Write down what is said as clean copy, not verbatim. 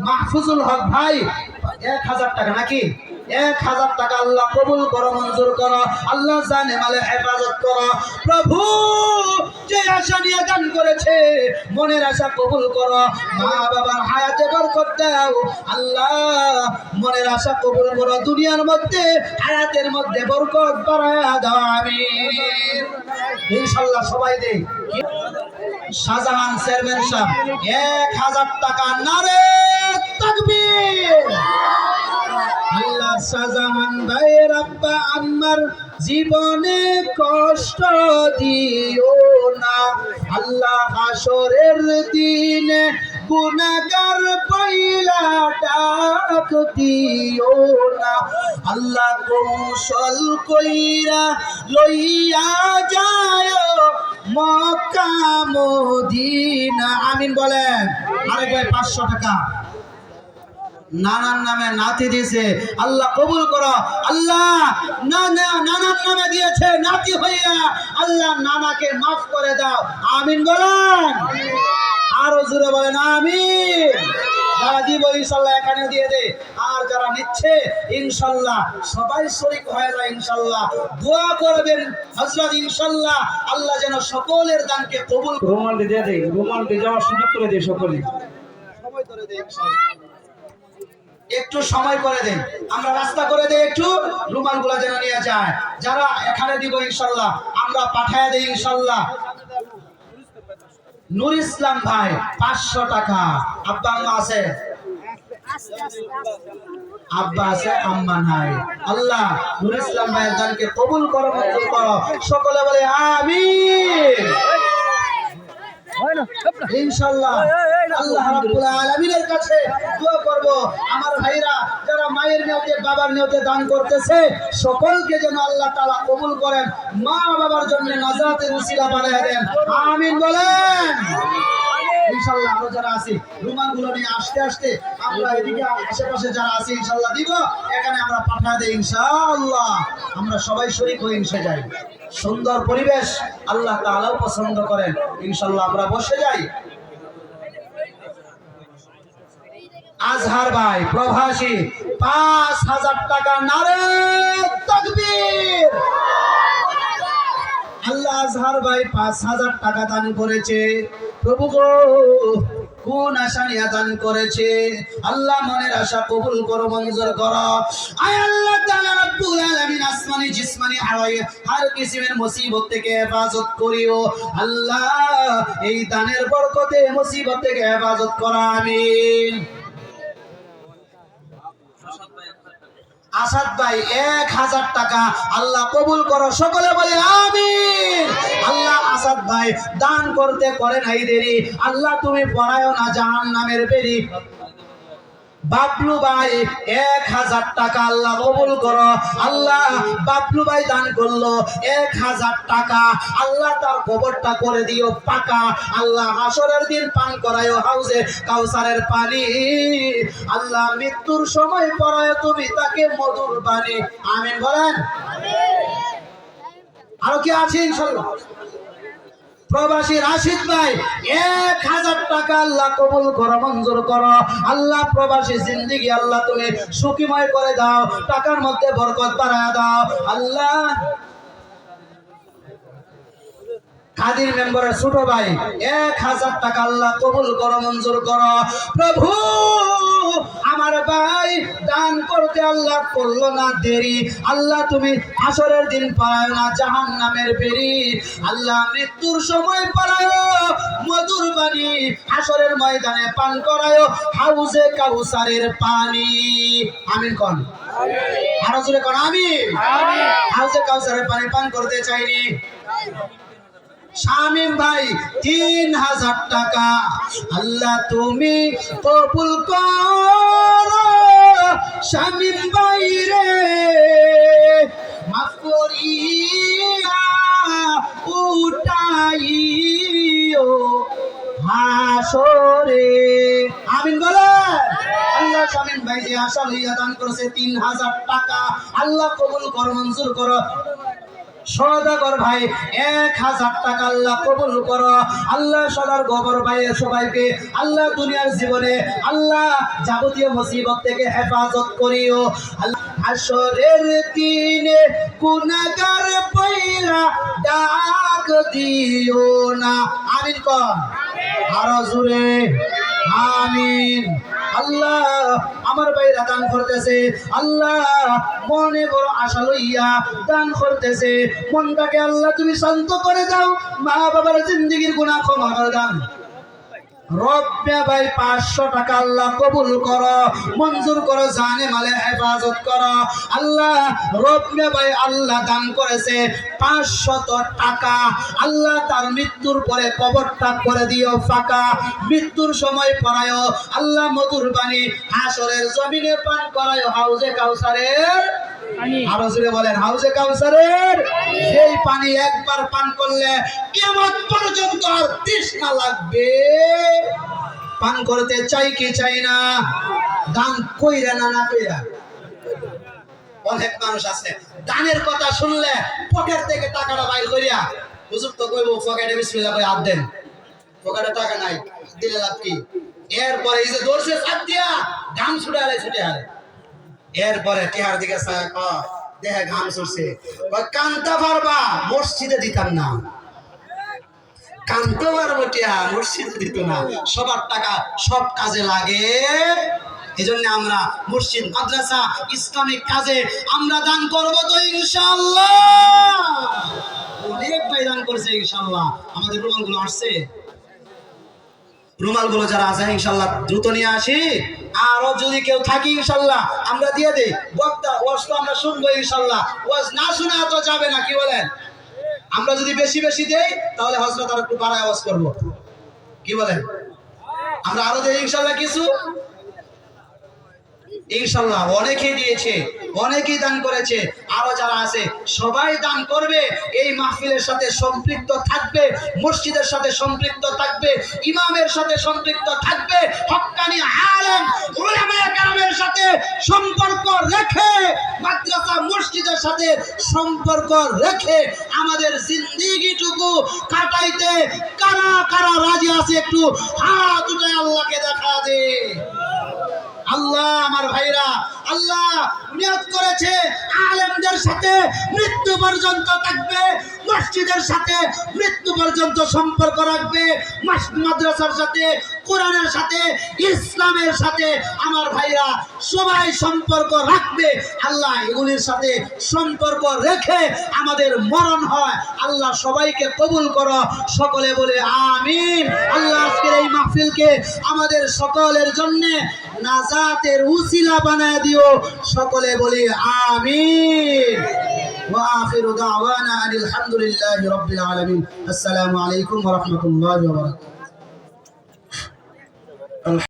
মাহফুজুল হক ভাই 1000 টাকা নাকি 1000 টাকা আল্লাহ কবুল করো, মঞ্জুর করো। আল্লাহ জানে মালে হেফাজত করো। প্রভু যে আশা নিয়ে দান করেছে মনের আশা কবুল করো। মা বাবার হায়াতে বরকত দাও আল্লাহ, মনের আশা কবুল করো। দুনিয়ার মধ্যে হায়াতের মধ্যে বরকত বাড়ায়া দাও আমিন ইনশাআল্লাহ। সবাই দেই শাহজাহান চেয়ারম্যান সাহেব 1000 টাকা। নারে তাকবীর। আল্লাহ শাহজাহান ভাইয়ের আব্বা আম্মার জীবনে কষ্ট দিও না আল্লাহ, হাসরের দিনে গুনাহগার পয়লা ডাক দিও না আল্লাহ, কৌশল কইরা লইয়া যায় মক্কা মদিনা আমিন বলেন। আরেকবার 500 টাকা নানার নামে নাতি দিয়েছে আল্লাহ কবুল করো। আল্লাহ নানার নামে দিয়েছে নাতি হইয়া আল্লাহ নানাকে মাফ করে দাও আমিন বলেন। আরো জোরে বলেন আমিন। যারা দিব ইনশাআল্লাহ এখানে দিয়ে দে, আর যারা নিচ্ছে ইনশাআল্লাহ সবাই শরীক হয়ে যায় ইনশাআল্লাহ। দোয়া করবেন হযরত ইনশাআল্লাহ আল্লাহ যেন সকলের দানকে কবুল। রুমাল দিয়ে দে, রুমাল দিয়ে যাওয়ার সুযোগ করে দে সকলে। সময় করে দে ইনশাআল্লাহ, একটু সময় করে দেন, আমরা রাস্তা করে দেই, একটু রুমালগুলো যেন নিয়ে যায়। যারা এখানে দিব ইনশাআল্লাহ আমরা পাঠায় দেই ইনশাআল্লাহ। নূর ইসলাম ভাই 500 টাকা। আব্বা আম্মা আছে? আব্বা আছে আম্মা নাই। আল্লাহ নূর ইসলাম ভাইয়ের দানকে কবুল করো, মঞ্জুর করো। সকলে বলে আমিন ইনশাআল্লাহ। আল্লাহ রাব্বুল আলামিনের কাছে দোয়া করব আমার ভাইরা যারা মায়ের নিয়তে বাবার নিয়তে দান করতেছে সকলকে যেন আল্লাহ তাআলা কবুল করেন, মা বাবার জন্য নাজাতের উসিলা বানায় দেন আমিন বলেন ইনশাআল্লাহ। আরো যারা আছে রুমালগুলো নিয়ে আস্তে আস্তে আমরা এদিকে আশেপাশে যারা আছে ইনশাআল্লাহ দিব, এখানে আমরা পাঠিয়ে দেই ইনশাআল্লাহ। আমরা সবাই শরীক হয়ে যাই। সুন্দর পরিবেশ আল্লাহ তাআলাও পছন্দ করেন ইনশাআল্লাহ। আমরা বসে যাই। আজহার ভাই প্রবাসী 5000 টাকা। নারে তাকবীর। আল্লাহ আজহার ভাই 5000 টাকা দান করেছে। প্রভু গো কোন আশা নিয়ে দান করেছে আল্লাহ মনের আশা কবুল করো, মঞ্জুর করো। আয় আল্লাহ তাআলা রব্বুল আলামিন আসমানি জিসমানি হর কিসমের মুসিবত থেকে হেফাজত করিও আল্লাহ। এই দানের বরকতে মুসিবত থেকে হেফাজত করো আমিন। আসাদ ভাই 1000 টাকা আল্লাহ কবুল করো, সকলে বলে আমিন। আল্লাহ আসাদ ভাই দান করতে করে নাই দেরি আল্লাহ, তুমি পড়ায়ও না জাহান্নামের বেরি। বাবলু ভাই 1000 টাকা আল্লাহ কবুল করো। আল্লাহ বাবলু ভাই দান করলো 1000 টাকা আল্লাহ, তার কবরটা করে দিও পাকা আল্লাহ, হাসরের দিন পান করায়ও হাউজে কাউসারের পানি আল্লাহ, মৃত্যুর সময় পড়ায় তুমি তাকে মধুর পানি আমিন বলেন। আরো কি আছে ইনশাআল্লাহ? প্রবাসী রাশিদ ভাই 1000 টাকা আল্লাহ কবুল করো, মঞ্জুর করো। আল্লাহ প্রবাসী জিন্দেগি আল্লাহ তুমি সুখীময় করে দাও, টাকার মধ্যে বরকত বাড়ায় দাও আল্লাহ। কাদির মেম্বারের ছোট ভাই 1000 টাকা আল্লাহ কবুল করো, মঞ্জুর করো। প্রভু আমার ভাই দান করতে আল্লাহ করলো না দেরি আল্লাহ, তুমি হাসরের দিন পারায় না জাহান্নামের বেরি আল্লাহ, মৃত্যুর সময় পারায় মধুর পানি, হাসরের ময়দানে পান করায় হাউজে কাউসারের পানি আমিন কোন আরো জোরে কোন আমিন। হাউজে কাউসারের পানি পান করতে চাইনি। শামিম ভাই 3000 টাকা আল্লাহ তুমি কবুল করো শামিম ভাই রে, মাফ করিয়া উঠাইও হাসরে আমিন বলে। আল্লাহ শামিম ভাই যে আশা লইয়া দান করেছে 3000 টাকা আল্লাহ কবুল করো, মঞ্জুর করো। সওদাগর ভাই 1000 টাকা আল্লাহ কবুল করো। আল্লাহ সদার গোবর ভাই সবাইকে আল্লাহ দুনিয়ার জীবনে আল্লাহ যাবতীয় মুসিবত থেকে হেফাজত করিও। আল্লাহ হাসরের দিনে গুনাহগার পয়রা ডাক দিও না। আমিন কর, আরো জোরে আমিন। আল্লাহ আমার ভাইরা দান করতেছে, আল্লাহ মনে বড় আশা লইয়া দান করতেছে, মনটাকে আল্লাহ তুমি শান্ত করে দাও, মা বাবার জিন্দেগির গুনাহ ক্ষমা করে দাও। রব্বে ভাই 500 টাকা আল্লাহ কবুল করো, মঞ্জুর করো, জানে মালে হেফাজত করো। আল্লাহ রব্বে ভাই আল্লাহ দান করেছে 500 টাকা। আল্লাহ তার মৃত্যুর পরে কবরটা করে দিও ফাঁকা, মৃত্যুর সময় পড়ায়ও আল্লাহ মধুর বাণী হাসরের জমিনে পান করায়ও হাউজে কাউসারের। আরো জোরে বলেন, হাউজে কাউসারের সেই পানি একবার পান করলে কিয়ামত পর্যন্ত আর তৃষ্ণা লাগবে। পান করতে চাই কি চাই না? দান কইরা না কইরা? অনেক মানুষ আছে দানের কথা শুনলে পকেট থেকে টাকাটা বাইর করিয়া হুজুর তো কইবো পকেটে বিসমিল্লাহ কই হাত দেন, পকেটে টাকা নাই দিলে লাভ কি? এরপরে এই যে দর্শে হাত দিয়া গান ছুটে আলে এরপরে টিহার দিকে দেখে ঘাম ছুটছে, কান্তা পারবা মসজিদে দিতাম না, কানতে পারবো টিহা মসজিদে দিত না। সবার টাকা সব কাজে লাগে, এই জন্য আমরা মসজিদ মাদ্রাসা ইসলামিক কাজে আমরা দান করবো তো ইনশাআল্লাহ। অনেক ভাই দান করছে ইনশাআল্লাহ। আমাদের রুমালগুলো আসছে, রুমালগুলো যারা আছে ইনশাআল্লাহ দ্রুত নিয়ে আসি। আরো যদি কেউ থাকি ইনশাআল্লাহ আমরা দিয়ে দেই। বক্তা ওয়াজ তো আমরা শুনবো ইনশাআল্লাহ, ওয়াজ না শোনা তো যাবে না, কি বলেন? আমরা যদি বেশি বেশি দেই তাহলে হযরত আর একটু বাড়ায় ওয়াজ করব, কি বলেন? আমরা আরো দেই ইনশাআল্লাহ কিছু, ইনশাআল্লাহ। অনেকেই দিয়েছে, অনেকেই দান করেছে, আরো যারা আছে সবাই দান করবে, এই মাহফিলের সাথে সম্পৃক্ত থাকবে, মসজিদের সাথে সম্পৃক্ত থাকবে, ইমামের সাথে সম্পৃক্ত থাকবে, হক্কানি আলেম উলামায়ে কেরামের সাথে সম্পর্ক রেখে, মাদ্রাসা মসজিদের সাথে সম্পর্ক রেখে আমাদের জিন্দেগিটুকু কাটাইতে কারা কারা রাজি আছে একটু হাত উঠায় আল্লাহকে দেখা দে। আল্লাহ আমার ভাইরা আল্লাহ নিয়ত করেছে আলেমদের সাথে মৃত্যু পর্যন্ত থাকবে, মসজিদের সাথে মৃত্যু পর্যন্ত সম্পর্ক রাখবে, মাদ্রাসার সাথে, কোরআনের সাথে, ইসলামের সাথে আমার ভাইরা সবাই সম্পর্ক রাখবে। আল্লাহ এগুলির সাথে সম্পর্ক রেখে আমাদের মরণ হয়। আল্লাহ সবাইকে কবুল করো, সকলে বলে আমিন। আল্লাহ আজকের এই মাহফিলকে আমাদের সকলের জন্য নাজাতের উসিলা বানায় দিও, সকলে বলি আমিন। ওয়া আখিরু দাওয়ানা আলহামদুলিল্লাহি রাব্বিল আলামিন। আসসালামু আলাইকুম ওয়া রাহমাতুল্লাহি ওয়া বারাকাতুহু।